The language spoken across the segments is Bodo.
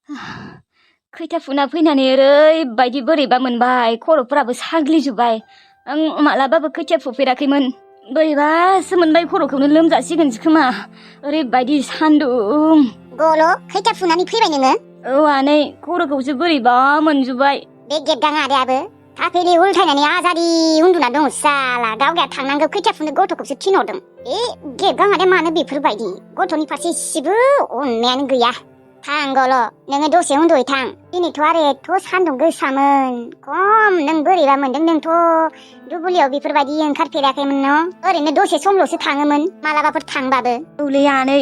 खैथा फुना फैनानै ओरैबायदि बोरैबा मोनबाय खर'फोराबो साग्लिजोब्बाय आं मालाबाबो खोथिया फुफेराखैमोन बोरैबासो मोनबाय खर'खौनो लोमजासिगोनसो खोमा ओरैबायदि सान्दुं गल' खैथा फुनानै फैबाय नोङो औ आनै खर'खौसो बोरैबा मोनजोब्बाय बे गेबदां आदायाबो थाफेलि उल्थायनानै आजादि उन्दुना दङ साला गावगाया थांनांगौ खोथिया फुनो गथ'खौसो थिनहरदों बे गेबदां आदाया मानो बेफोरबायदि गथ'नि फारसे इसेबो अननायानो गैया थां गल' नोङो दसे उन्दुयै थां दिनैथ' आरो एथ' सान्दुं गोसामोन खम नों बोरैबा मोनदों नोंथ' दुब्लियाव बेफोरबायदि ओंखारफेराखैमोन न' ओरैनो दसे समल'सो थाङोमोन मालाबाफोर थांबाबो औलै आनै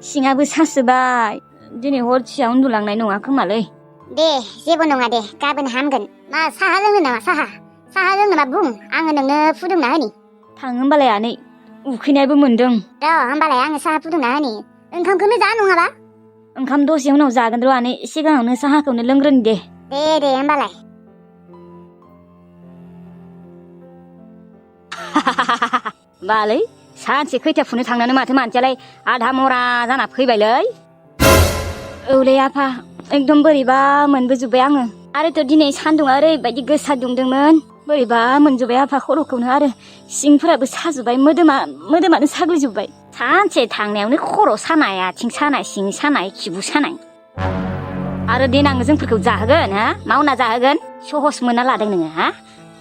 सिङाबो सासोबाय दिनै हरसेया उन्दुलांनाय नङा खोमालै दे जेबो नङा दे गाबोन हामगोन मा साहा लोंनो नामा साहा लोंनोबा बुं आङो नोंनो फुदुंना होनि थां होमबालाय आनै उखैनायबो मोनदों र' होमबालाय आङो साहा फुदुंना होनि ओंखामखौनो जा नङाबा ओंखाम दसे उनाव जागोन र' आनै सिगाङावनो साहाखौनो लोंग्रोनि दे दे होमबालाय बालै सानसे खैथा फुनो थांनानै माथो मानसियालाय आधा मरा जाना फैबायलै औलै आफा एकदम बोरैबा मोनबोजोब्बाय आङो आरोथ' दिनै सान्दुंआ ओरैबायदि गोसा दुंदोंमोन बोरैबा मोनजोब्बाय आफा खर'खौनो आरो सिंफोराबो साजोब्बाय मोदोमानो साग्लिजोब्बाय सानसे थांनायावनो खर' सानाय आथिं सानाय सिं सानाय खिबु सानाय आरो देनां जोंफोरखौ जाहोगोन हा मावना जाहोगोन सहस मोनना लादों नोङो हा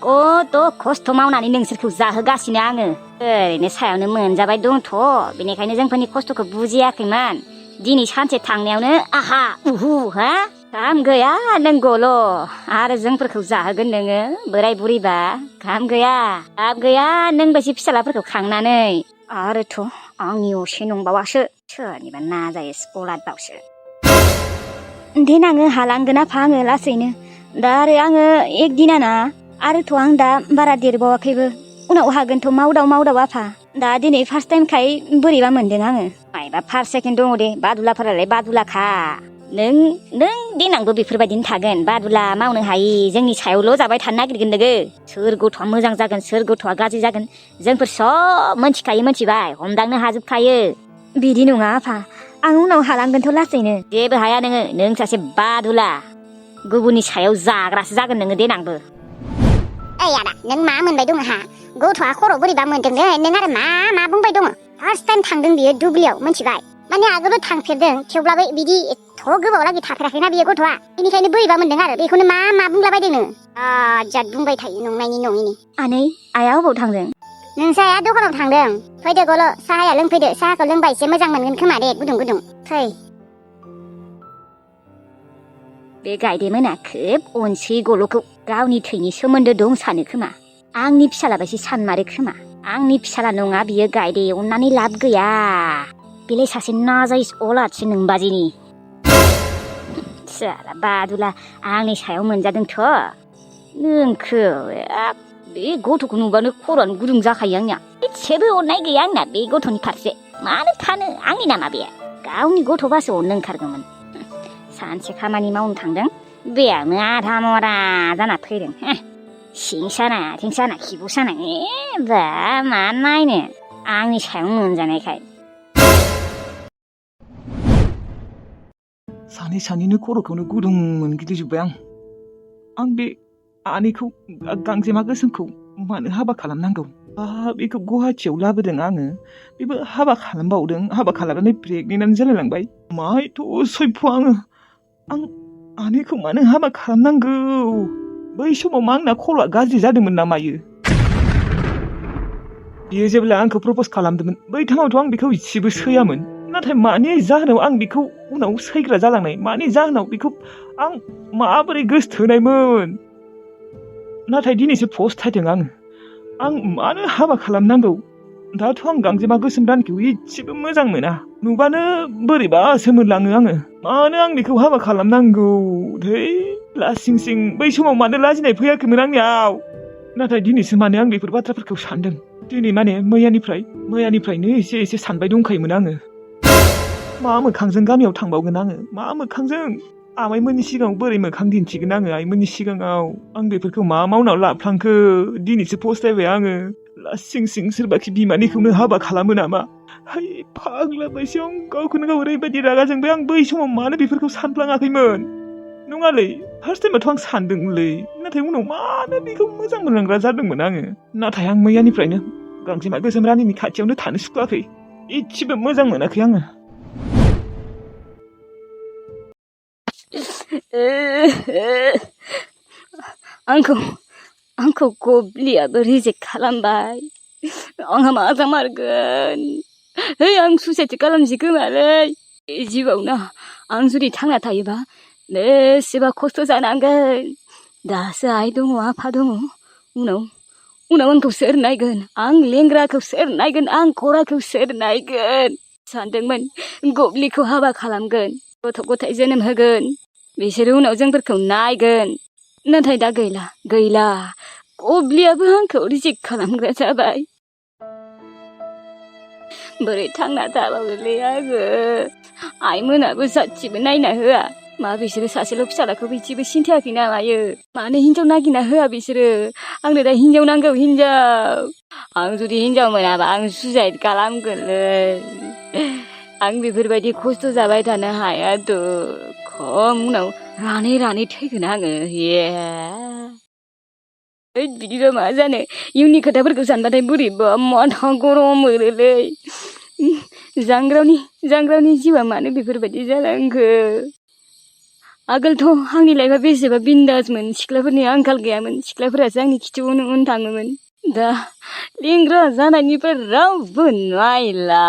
कत' खस्थ' मावनानै नोंसोरखौ जाहोगासिनो आङो ओरैनो सायावनो मोनजाबाय दंथ' बेनिखायनो जोंफोरनि खस्थ'खौ बुजियाखैमोन दिनै सानसे थांनायावनो आहा उहु हा काम गैया नों गल' आरो जोंफोरखौ जाहोगोन नोङो बोराय बुरैबा काम गैया नों बायदि फिसालाफोरखौ खांनानै आरोथ' आंनि असे नंबावासो सोरनिबा नाजायो स्कलाद बावसो देनाङो हालांगोन आफा आङो लासैनो दा आरो आङो एक दिनाना आरोथ' आं दा बारा देरबावाखैबो उनाव हागोनथ' मावदाव आफा दा दिनै फार्स्ट टाइमखाय बोरैबा मोनदों आङो मायबा फार्स्ट सेकेन्ड दङ दे बादुलाफोरालाय बादुलाखा नों देनांबो बेफोरबायदिनो थागोन बादुला मावनो हायि जोंनि सायावल' जाबाय थानो नागिरगोन नोङो सोर गथ'आ मोजां जागोन सोर गथ'आ गाज्रि जागोन जोंफोर सब मिथिबाय हमदांनो हाजोबखायो बिदि नङा आफा आं उनाव हालांगोनथ' लासैनो जेबो हाया नों सासे बादुला गुबुननि सायाव जाग्रासो जागोन नोङो देनांबो ओइ आदा नों मा मोनबाय दङ हा गथ'आ खर' बोरैबा मोनदों नों आरो मा बुंबाय दङ फार्स्ट टाइम थांदों बियो दुब्लियाव मिथिबाय माने आगोलाव थांफेरदों थेवब्लाबो बिदि एथ' गोबावलागै थाफेराखैना बियो गथ'आ बेनिखायनो बोरैबा मोनदों आरो बेखौनो मा बुंलाबायदों नों जाद बुंबाय थायो नंनायनि नङिनि आनै आइया अबाव थांदों नोंसा आइया दखानाव थांदों फैदो गल' साहाया लोंफैदो साहाखौ लोंबा एसे मोजां मोनगोन खोमा दे गुदुं फै बे गायदेमोना खोब अनसै गल'खौ गावनि थैनि सोमोन्दो दं सानो खोमा आंनि फिसाला बायदि सानमारो खोमा आंनि फिसाला नङा बियो गायदे अननानै लाब गैया बेलाय सासे नाजाइस अलादसो नोंबाजिनि साला बादुला आंनि सायाव मोनजादोंथ' नोंखौ बे गथ'खौ नुबानो खर'आनो गुदुं जाखायो आंनिया एसेबो अननाय गैया आंना बे गथ'नि फारसे मानो थानो आंनि नामा बे गावनि गथ'बासो अननो ओंखारगौमोन सानसे खामानि मावनो थांदों बेयावनो आधा मरा जाना फैदों सिं सानाय आथिं सानाय खिबु सानाय बा मा नायनो आंनि सायाव मोनजानायखाय सानैनो खर'खौनो गुदुं मोनगिदिजोब्बाय आं बे आनैखौ गांजेमा गोसोमखौ मानो हाबा खालामनांगौ बेखौ गुवाहाटियाव लाबोदों आङो बेबो हाबा खालामबावदों हाबा खालामनानै प्रेगनेन्टआनो जालायलांबाय मा एथ' सैफ' आं आनैखौ मानो हाबा खालामनांगौ बै समाव मा आंना खर'आ गाज्रि जादोंमोन ना मायो बियो जेब्ला आंखौ प्रप'ज खालामदोंमोन बै टाइमावथ' आं बेखौ इसेबो सैयामोन नाथाय मानि जाहोनाव आं बेखौ उनाव सैग्रा जालांनाय मानि जाहोनाव बेखौ आं माबोरै गोसथोनायमोन नाथाय दिनैसो फस्थायदों आं मानो हाबा खालामनांगौ दाथ' आं गांजेमा गोसोम रानिखौ इसेबो मोजां मोना नुबानो बोरैबासो मोनलाङो आङो मानो आं बेखौ हाबा खालामनांगौ धै लासिं सिं बै समाव मानो लाजिनाय फैयाखैमोन आंनियाव नाथाय दिनैसो माने आं बेफोर बाथ्राफोरखौ सानदों दिनै माने मैयानिफ्रायनो एसे सानबाय दंखायोमोन आङो मा मोखांजों गामियाव थांबावगोन आङो मा मोखांजों आमाइमोननि सिगाङाव बोरै मोखां दिन्थिगोन आङो आइमोननि सिगाङाव आं बेफोरखौ मा मावनानै लाफ्लांखो दिनैसो फस्थायबाय आङो लासिं सिं सोरबाखि बिमानिखौनो हाबा खालामो नामा? हाय फाग्ला बैसोआव गावखौनो गाव ओरैबायदि रागा जोंबाय आं बै समाव मानो बेफोरखौ सानफ्लाङाखैमोन? नङालै फार्स्ट टाइमावथ' आं सानदोंलै नाथाय उनाव मानो बेखौ मोजां मोनलांग्रा जादोंमोन आङो। नाथाय आं मैयानिफ्रायनो गांजेमा गोसोम रानिनि खाथियावनो थानो सुखुवाखै। इसेबो मोजां मोनाखै आङो। आंखौ गब्लियाबो रिजेक्ट खालामबाय। आंहा मा जामारगोन? आं सुइसाइड खालामनोसै खोमालै। जिउआवनो आं जुदि थांना थायोबा बेसेबा खस्थ' जानांगोन। दासो आइ दङ आफा दङ। उनाव आंखौ सोर नायगोन? आं लेंग्राखौ सोर नायगोन? आं खराखौ सोर नायगोन? सानदोंमोन गब्लिखौ हाबा खालामगोन, गथ' गथाय जोनोम होगोन, बिसोरो उनाव जोंफोरखौ नायगोन। नाथाय दा गैला। गब्लियाबो आंखौ रिजेक्ट खालामग्रा जाबाय। बोरै थांना थाबावोलै आङो? आइमोनाबो जाथिबो नायना होआ। मा बिसोरो सासेल' फिसालाखौ बिदिबो सिन्थायाखै ना मायो? मानो हिनजाव नागिरना होआ बिसोरो? आंनो दा हिनजाव नांगौ, हिनजाव। आं जुदि हिनजाव मोनाबा आं सुइसाइड खालामगोनलै। आं बेफोरबायदि खस्थ' जाबाय थानो हायाथ'। खम उनाव रानै थैगोन आङो। बिदिबा मा जानो? इयुननि खोथाफोरखौ सानबाथाय बोरैबा माथा गरम मोनोलै। जांग्रावनि जिउआ मानो बेफोरबायदि जालांखो? आगोलथ' आंनि लाइफआ बेसेबा बिन्दासमोन। सिख्लाफोरनि आंखाल गैयामोन। सिख्लाफोरासो आंनि खिथुआवनो उन थाङोमोन। दा लेंग्रा जानायनिफ्राय रावबो नायला।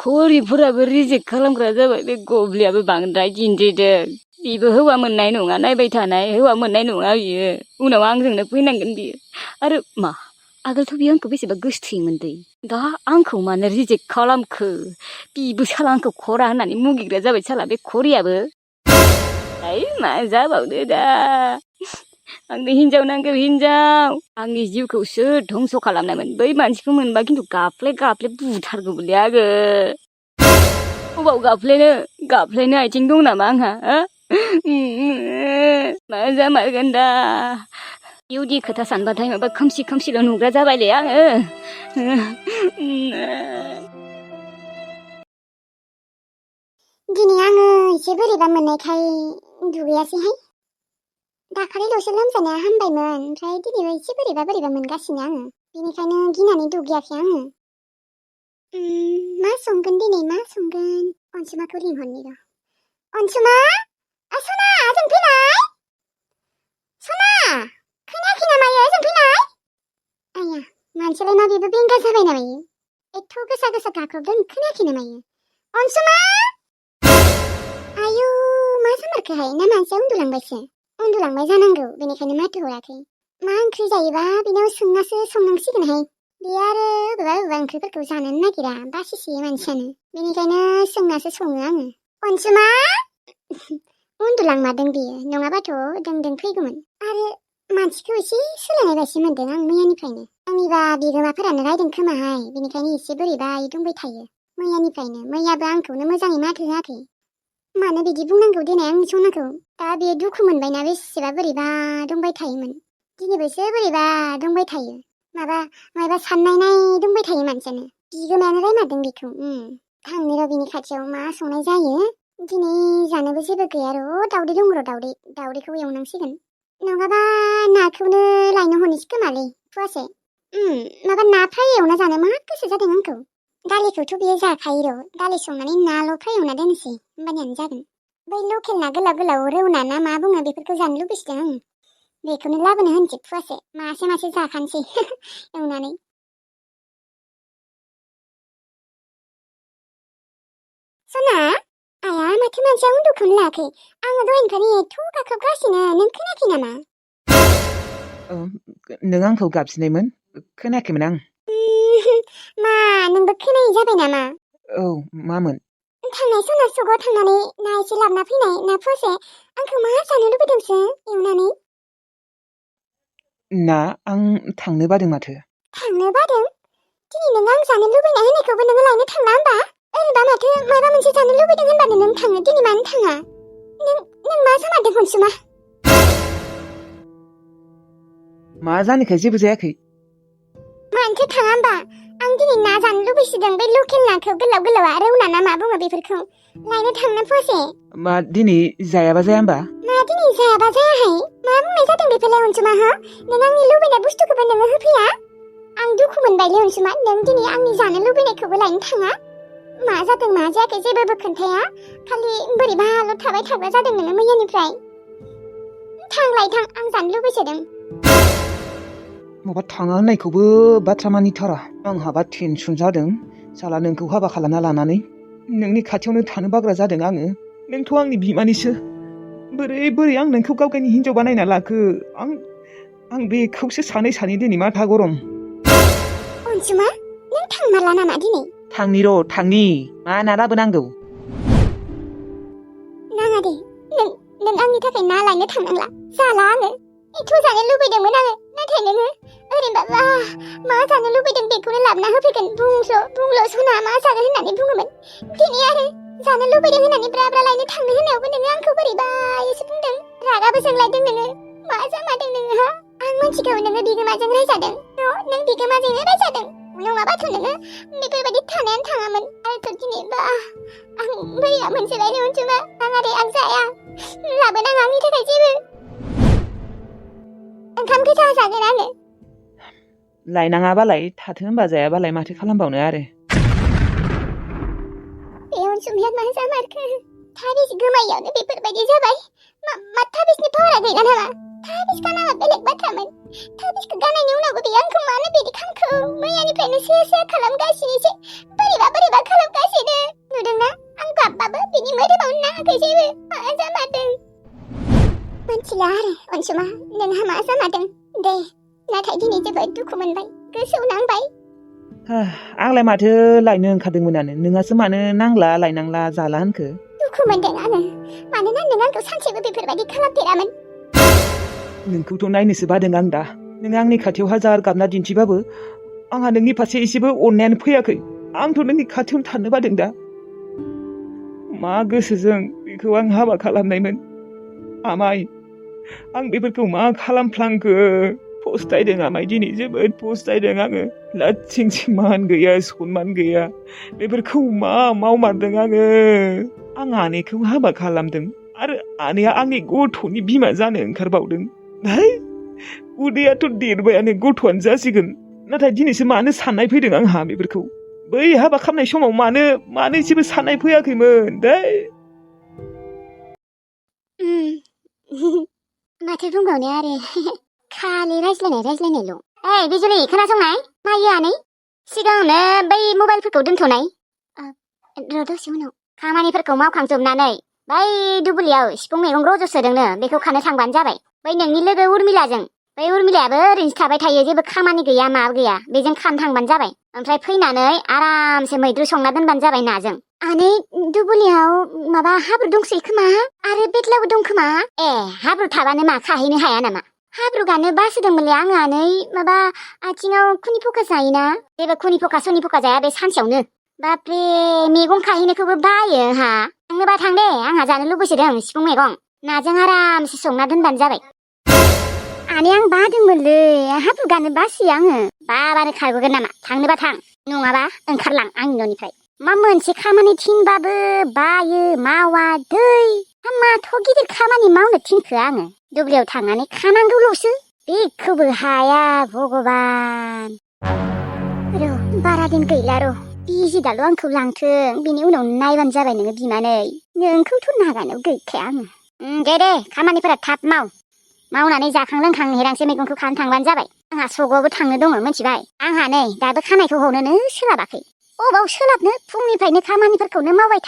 खरिफोराबो रिजेक्ट खालामग्रा जाबाय। बे गब्लियाबो बांद्राय दिन्थिदों। बिबो हौवा मोननाय नङा, नायबाय थानाय हौवा मोननाय नङा बियो। उनाव आंजोंनो फैनांगोन बियो। आरो मा? आगोलथ' बियो आंखौ बेसेबा गोसोथोयोमोन दै। दा आंखौ मानो रिजेक्ट खालामखो? बिबो साला आंखौ खरा होननानै मुगिग्रा जाबाय साला बे खरियाबो। मा जाबावदो दा? आंनो हिनजाव नांगौ, हिनजाव। आंनि जिउखौ सोर धंस' खालामनायमोन? बै मानसिखौ मोनबा खिन्थु गाफ्ले बुथारगौमोनलै आङो। अबाव गाफ्लेनो आथिं दं नामा आंहा? मा जामारगोन दा? इउदि खोथा सानबाथाय माबा खोमसिल' नुग्रा जाबायलै आङो। दिनै आङो एसे बोरैबा मोननायखाय दुगैयासैहाय। दाखालिल'सो लोमजानाया हामबायमोन, ओमफ्राय दिनैबो एसे बोरैबा मोनगासिनो आङो। बेनिखायनो गिनानै दुगैयाखै आङो। मा संगोन दिनै? अनसुमाखौ लिंहरनि र'। अनसुमा! सना ओजों फैनाय! सना! खोनायाखै नामा ओजों फैनाय? आया मानसियालाय मा बेबो बेंगा जाबाय नामा? एथ' गोसा गाख्रबदों खोनायाखै नामा? अनसुमा! आयु मा जामारखोहाय? ना मानसिया उन्दुलांबायसो? उन्दुलांबाय जानांगौ, बेनिखायनो माथो हराखै। मा ओंख्रि जायोबा बेनाव सोंनासो संनांसिगोनहाय। बे आरो बबेबा ओंख्रिफोरखौ जानोनो नागिरा, बासिसोयो मानसियानो। बेनिखायनो सोंनासो सङो आङो। अनसुमा! उन्दुलांमारदों बियो, नङाबाथ' दों फैगौमोन। आरो मानसिखौ एसे सोलायनाय बायदि मोनदों आं मैयानिफ्रायनो। आंनिबा बिगोमाफोरानो रायदों खोमाहाय, बेनिखायनो एसे बोरैबा दंबाय थायो मैयानिफ्रायनो। मैयाबो आंखौनो मोजाङै माथो होआखै। मानो बिदि बुंनांगौ देनाय आंनि सनाखौ? दा बेयो दुखु मोनबायना बेसेबा बोरैबा दंबाय थायोमोन। दिनैबोसो बोरैबा दंबाय थायो। माबा साननाय दंबाय थायो मानसियानो। बिगोमायानो रायमारदों बेखौ। थांनि र' बिनि खाथियाव मा संनाय जायो। दिनै जानोबो जेबो गैया र', दावदै दं र', दावदैखौ एवनांसिगोन। नङाबा नाखौनो लायनो हरनोसै खोमालै फुवासे। माबा ना फ्राय एवना जानो मा गोसो जादों आंखौ। दालिखौथ' बियो जाखायो र', दालि संनानै नाल' फ्राय एवना दोनसै, होमबानियानो जागोन। बै लकेल ना गोलाव रौना ना मा बुङो बेफोरखौ जानो लुबैसोदों आं। बेखौनो लाबोनो होनसै फुवासे, मासे जाखानोसै एवनानै। सना! आया माथो मानसिया उन्दुखौनो लायाखै। आङो दहायनिफ्रायनो एथ' गाख्रबगासिनो, नों खोनायाखै नामा? नों आंखौ गाबज्रिनायमोन? खोनायाखैमोन आं। मा नोंबो खोनायै जाबाय नामा? औ मामोन? थांनाय सना सगाव थांनानै ना एसे लाबोना फैनाय, ना फुवासे। आंखौ मा जानो लुबैदोंसो एवनानै? ना? आं थांनो बादों माथो। थांनो बादों? दिनै नों आं जानो लुबैना होनायखौबो नोङो लायनो थांला होमबा? ओरैबा माथो माबा मोनसे जानो लुबैदों होनबानो नों थाङो, दिनै मानो थाङा? नों मा जामारदों अनसुमा? मा जानायखाय जेबो जायाखै। मानोथो थाङा होमबा आं दिनै ना जानो लुबैसोदों बै लकेल नाखौ गोलाव गोलावा रौना ना मा बुङो बेफोरखौ लायनो थांनो फसे मा दिनै जायाबा जाया होमबा मा दिनै जायाबा जायाहाय मा बुंनाय जादों बेफोरलाय अनसुमा हो नों आंनि लुबैनाय बुस्थुखौबो नोङो होफैया आं दुखु मोनबायलै अनसुमा नों दिनै आंनि जानो लुबैनायखौबो लायनो थाङा मा जादों मा जायाखै जेबोबो खोन्थाया खालि बोरैबाल' थाबाय थाग्रा जादों नोङो मैयानिफ्राय थांलाय थां आं जानो लुबैसोदों माबा थाङा होननायखौबो बाथ्रा मानिथारा आंहाबा टेनसन जादों साला नोंखौ हाबा खालामना लानानै नोंनि खाथियावनो थानो बाग्रा जादों आङो नोंथ' आंनि बिमानिसो बोरै बोरै आं नोंखौ गावगायनि हिनजाव बानायना लाखो आं बेखौसो सानै दिनै माथा गरम अनसुमा नों थांमारला नामा दिनै थांनि मा ना लाबोनांगौ नाङा दे नों आंनि थाखाय ना लायनो थांनांला जाला आङो एथ' जानो लुबैदोंमोन आङो नाथाय नोङो ओरैनोबा मा जानो लुबैदों बेखौनो लाबोना होफैगोन बुंल' सना मा जागोन होननानै बुङोमोन दिनै आरो जानो लुबैदों होननानै ब्रा लायनो थांनो होनायावबो नोङो आंखौ बोरैबा एसे बुंदों रागाबो जोंलायदों नोङो मा जामारदों नोङो हा आं मिथिगौ नोङो बिगोमाजों रायजादों नों बिगोमाजोंनो रायजादों नङाबाथ' नोङो बेफोरबायदि थानायानो थाङामोन आरोथ' दिनैबा आं बोरैबा मोनसेलायनो अनसुमा आं जाया लाबोनाङा आंनि थाखाय जेबो ओंखाम गोजा जागोन आङो लायनाङाबालाय थाथो होनबा जायाबालाय माथो खालामबावनो आरो बे अनसुमाया मा जामारखो थाबिस गोमायावनो बेफोरबायदि जाबाय मा थाबिसनि पावारा गैला नामा थाबिस गानाङा बेलेग बाथ्रामोन थाबिसखौ गाननायनि उनावबो बेयो आंखौ मानो बिदि खालामखो मैयानिफ्रायनो से खालामगासिनोसो बोरैबा खालामगासिनो नुदोंना आं गाबबाबो बिनि मोदोमावनो नाङाखै जेबो मा जामारदों मोनथिला आरो अनसुमा नोंहा मा जामारदों दे नाथाय दिनै जोबोद दुखु मोनबाय गोसोआव नांबाय आंलाय माथो लायनो ओंखारदोंमोनानो नोंहासो मानो नांला लायनांला जाला होनखो दुखु मोनदों आङो मानोना नों आंखौ सानसेबो बेफोरबायदि खालामफेरामोन नोंखौथ' नायनोसो बादों आं दा नों आंनि खाथियाव हाजार गाबना दिन्थिबाबो आंहा नोंनि फारसे एसेबो अननायानो फैयाखै आंथ' नोंनि खाथियावनो थानो बादों दा मा गोसोजों बेखौ आं हाबा खालामनायमोन आमाय आं बेफोरखौ मा खालामफ्लांखो फस्थायदों आमाय दिनै जोबोद फस्थायदों आङो लाथिं मान गैया सनमान गैया बेफोरखौ मा मावमारदों आङो आं आनैखौ हाबा खालामदों आरो आनैया आंनि गथ'नि बिमा जानो ओंखारबावदों उदैयाथ' देरबायानो गथ'आनो जासिगोन नाथाय दिनैसो मानो साननाय फैदों आंहा बेफोरखौ बै हाबा खालामनाय समाव मानो एसेबो साननाय फैयाखैमोन माथो बुंबावनो आरो खालि रायज्लायनायल' बिजुलि खोनासंनाय नायो आनै सिगाङावनो बै मबाइलफोरखौ दोनथ'नाय र' दसे उनाव खामानिफोरखौ मावखांजोबनानै बै दुब्लियाव सिफुं मैगं रज'सोदोंनो बेखौ खानो थांबानो जाबाय बै नोंनि लोगो उर्मिलाजों बै उर्मिलायाबो ओरैनोसो थाबाय थायो जेबो खामानि गैया माबा गैया बेजों खानो थांबानो जाबाय ओमफ्राय फैनानै आरामसे मैद्रु संना दोनबानो जाबाय नाजों आनै दुब्लियाव माबा हाब्रु दंसै खोमा आरो बेदलावबो दं खोमा हाब्रु थाबानो मा खाहैनो हाया नामा हाब्रु गानो बासोदोंमोनलै आङो आनै माबा आथिङाव खुनि फखा जायोना जेबो खुनि फखा सनि फखा जाया बे सानसेयावनो बाप्रे मैगं खाहैनोखौबो बायो हा थांनोबा थां दे आंहा जानो लुबैसोदों सिफुं मैगं नाजों आरामसे संना दोनबानो जाबाय आनै आं बादोंमोनलै हाब्रु गानो बासि आङो बाबानो खारबोगोन नामा थांनोबा थां नङाबा ओंखारलां आंनि न'निफ्राय मा मोनसे खामानि थिनबाबो बायो मावा दै माथ' गिदिर खामानि मावनो थिनखो आङो दुब्लियाव थांनानै खानांगौल'सो बेखौबो हाया भगबान र' बारा दिन गैला र' बिजिदाल' आंखौ लांथों बिनि उनाव नायबानो जाबाय नोङो बिमानै नोंखौथ' नागानाव गैखाया आङो दे खामानिफोरा थाब मावनानै जाखां लोंखां हेरांसे मैगंखौ खानो थांबानो जाबाय आंहा सगआवबो थांनो दङ मिथिबाय आंहा नै दाबो खानायखौ हनोनो सोलाबाखै अबाव सोलाबनो फुंनिफ्रायनो खामानिफोरखौनो मावबाय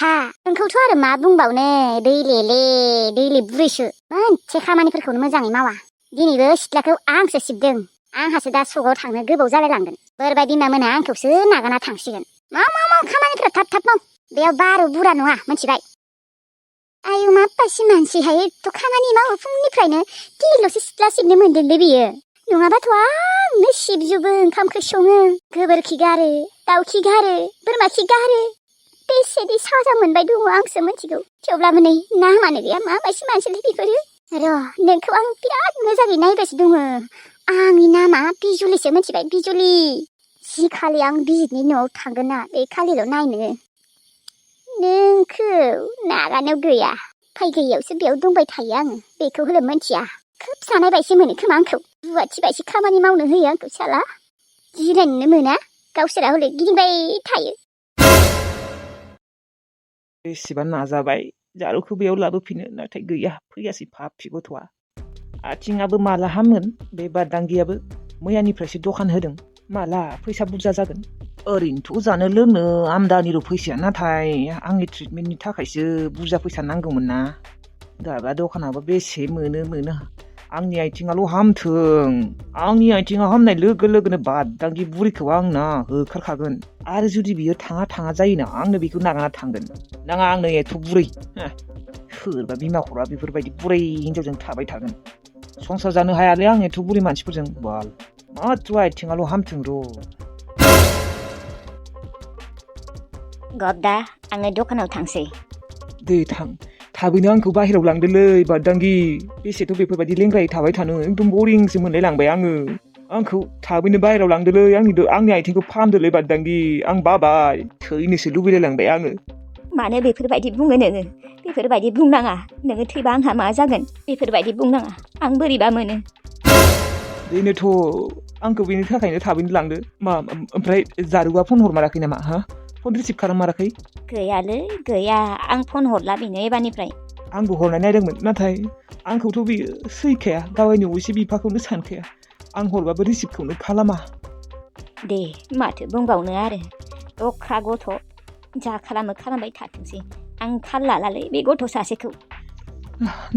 था नोंखौथ' आरो मा बुंबावनो दैले बुरैसो मोनसे खामानिफोरखौनो मोजाङै मावा दिनैबो सिथ्लाखौ आंसो सिबदों आंहासो दा सगआव थांनो गोबाव जालायलांगोन बोरबाय बिमा मोना आंखौसो नागारना थांसिगोन माव खामानिफोरा थाब माव बेयाव बारु बुरा नङा मिथिबाय आयु माबासि मानसिहाय एथ' खामानि मावो फुंनिफ्रायनो दिनैल'सो सिथ्ला सिबनो मोनदोंलै बियो नङाबाथ' आंनो सिबजोबो ओंखामखौ सङो गोबोरखि गारो दाउ खि गारो बोरमा खि गारो बेसेदि साजा मोनबाय दङ आंसो मिथिगौ थेवब्लाबो नै नामानो गैया माबायसि मानसिलै बेफोरो र' नोंखौ आं बिराद मोजाङै नायगासिनो दङ आंनि नामा बिजुलिसो मिथिबाय बिजुलि जि खालि आं बिजितनि न'आव थांगोन ना बे खालिल' नायनो नोंखौ नागानायाव गैया फैगैयावसो बेयाव दंबाय थायो आङो बेखौ हले मिथिया खोब सानाय बायसो मोनो खोमा आंखौ रुवाथि बायसो खामानि मावनो होयो आंखौ साला जिरायनोनो मोना गावसोरा हले गिदिंबाय थायो बेसेबा नाजाबाय जारुखौ बेयाव लाबोफिनो नाथाय गैया फैयासै फाफि गथ'आ आथिङाबो माला हामगोन बे बादांगियाबो मैयानिफ्रायसो दखान होदों माला फैसा बुरजा जागोन ओरैनोथ' जानो लोंनो आमदानिल' फैसाया नाथाय आंनि ट्रिटमेन्टनि थाखायसो बुरजा फैसा नांगौमोन ना दाबा दखानाबो बेसे मोनो आंनि आथिङाल' हामथों आंनि आथिङा हामनाय लोगो लोगोनो बादांगि बुरिखौ आंना होखारखागोन आरो जुदि बियो थाङा जायोना आंनो बेखौ नागारना थांगोन नाङा आंनो एथ' बुरै सोरबा बिमा हरा बेफोरबायदि बुरै हिनजावजों थाबाय थागोन संसार जानो हायालै आं एथ' बुरै मानसिफोरजों बाल माथ्र आथिङाल' हामथों र' गबदा आङो दखानाव थांसै दे थां थाबैनो आंखौ बाहेराव लांदोलै बादांगि बेसेथ' बेफोरबायदि लेंग्रायै थाबाय थानो एकदम बरिंसो मोनलाय लांबाय आंखौ थाबैनो बाहेराव लांदोलै आंनि आथिंखौ फाहामदोलै बादांगि आं बाबाय थैनोसो लुबैलाय लांबाय आङो मानो बेफोरबायदि बुङो नोङो बेफोरबायदि बुंनाङा नोङो थैबा आंहा मा जागोन बेफोरबायदि बुंनाङा आं बोरैबा मोनो बेनोथ' आंखौ बेनि थाखायनो थाबैनो लांदो ओमफ्राय जारुआ फन हरमाराखै नामा फन रिसिभ खालाममाराखै गैयालै गैया आं फन हरला बेनो एबारनिफ्राय आंबो हरनाय नायदोंमोन नाथाय आंखौथ' बियो सैखाया गावनि असे बिफाखौनो सानखाया आं हरबाबो रिसिभखौनो खालामा दे माथो बुंबावनो आरो दख्रा गथ' जा खालामो खालामबाय थाथोंसै आं थाल लालालै बे गथ' सासेखौ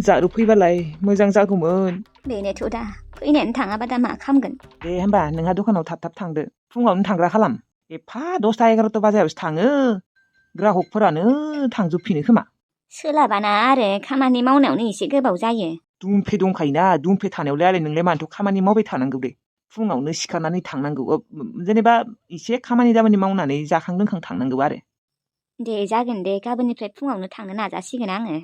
जारु फैबालाय मोजां जागौमोन बेनोथ' दा फैनायानो थाङाबा दा मा खालामगोन दे होमबा नोंहा दखानाव थाब थांदो फुङावनो थांग्रा खालाम एफा 10ता 11ता बाजायावसो थाङो ग्राहकफोरानो थांजोबफिनो खोमा सोलाबाना आरो खामानि मावनायावनो एसे गोबाव जायो दुमफे दंखायोना दुमफे थानायावलाय आरो नोंलाय मानोथ' खामानि मावबाय थानांगौ दे फुङावनो सिखारनानै थांनांगौ जेनेबा एसे खामानि दामानि मावनानै जाखां लोंखां थांनांगौ आरो दे जागोन दे गाबोननिफ्राय फुङावनो थांनो नाजासिगोन आङो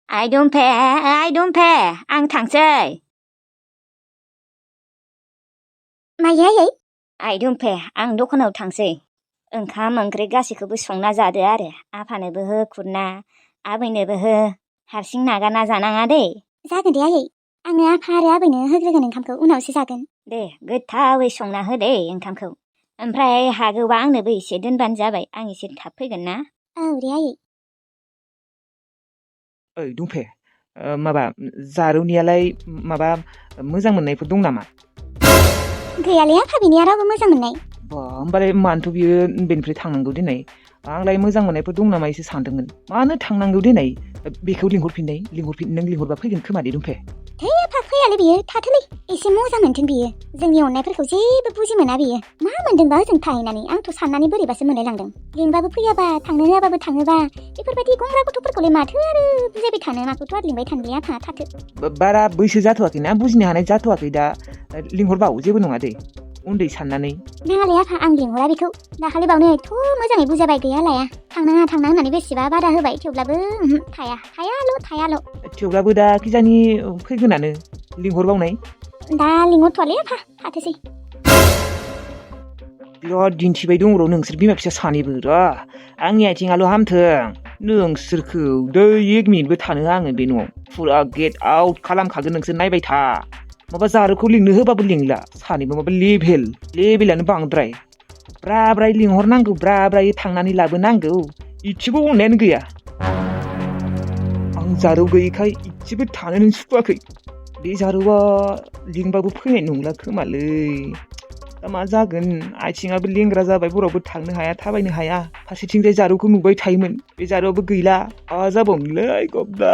आइ दुमफे आं थांसै मायै आइ दुमफे आं दखानाव थांसै ओंखाम ओंख्रि गासैखौबो संना जादो आरो आफानोबो हो खुरना आबैनोबो हो हारसिं नागारना जानाङा दे जागोन दे आयै आङो आफा आरो आबैनो होग्रोगोन ओंखामखौ उनावसो जागोन दे गोथावै संना हो दे ओंखामखौ ओमफ्राय हागौबा आंनोबो एसे दोनबानो जाबाय आं एसे थाब फैगोन ना औ दे आयै ओइ दुमफे माबा जारुनियालाय माबा मोजां मोननायफोर दं नामा गैयालै आफा बिनिया रावबो मोजां मोननाय होमबालाय मानोथ' बियो बेनिफ्राय थांनांगौ दिनै आंलाय मोजां मोननायफोर दं नामा एसे सानदोंमोन मानो थांनांगौ दिनै बेखौ नों लिंहरबा फैगोन खोमा दे दुमफे थै आफा फैयालै बियो थाथोलै एसे मोजां मोनथों बियो जोंनि अननायफोरखौ जेबो बुजि मोना बियो मा मोनदोंबा ओजों थाहैनानै आंथ' साननानै बोरैबासो मोनलायलांदों लिंबाबो फैयाबा थांनो होआबाबो थाङोबा बेफोरबायदि गंग्रा गथ'फोरखौलाय माथो आरो बुजायबाय थानो माखौथ' आरो लिंबाय थानोलै आफा थाथो बारा बैसो जाथ'वाखैना बुजिनो हानाय जाथ'वाखै दा लिंहरबाव जेबो नङा दे उन्दै साननानै नाङालै आफा आं लिंहरा बेखौ दाखालि बावनो एथ' मोजाङै बुजायबाय गैया लाया थांनाङा होननानै बेसेबा बादा होबाय थेवब्लाबो थायाल' थेवब्लाबो दा खिजानि फैगोनानो लिंहरबावनाय दा लिंहरथ'वालै आफा थाथोसै बिराद दिन्थिबाय दं र' नोंसोर बिमा फिसा सानैबो र' आंनि आथिङाल' हामथों नोंसोरखौ दै 1 मिनिटबो थानो आङो बे न'आव फुरा गेट आउट खालामखागोन नोंसोर नायबाय था माबा जारुखौ लिंनो होबाबो लिंला सानैबो माबा लेभेलानो बांद्राय ब्राय लिंहरनांगौ ब्राय थांनानै लाबोनांगौ इसेबो अननायानो गैया आं जारु गैयैखाय इसेबो थानोनो सुखुवाखै बे जारुआ लिंबाबो फैनाय नंला खोमालै दा मा जागोन आथिङाबो लेंग्रा जाबाय बरावबो थांनो हाया थाबायनो हाया फारसेथिंजाय जारुखौ नुबाय थायोमोन बे जारुआबो गैला मा जाबावनोलै गबदा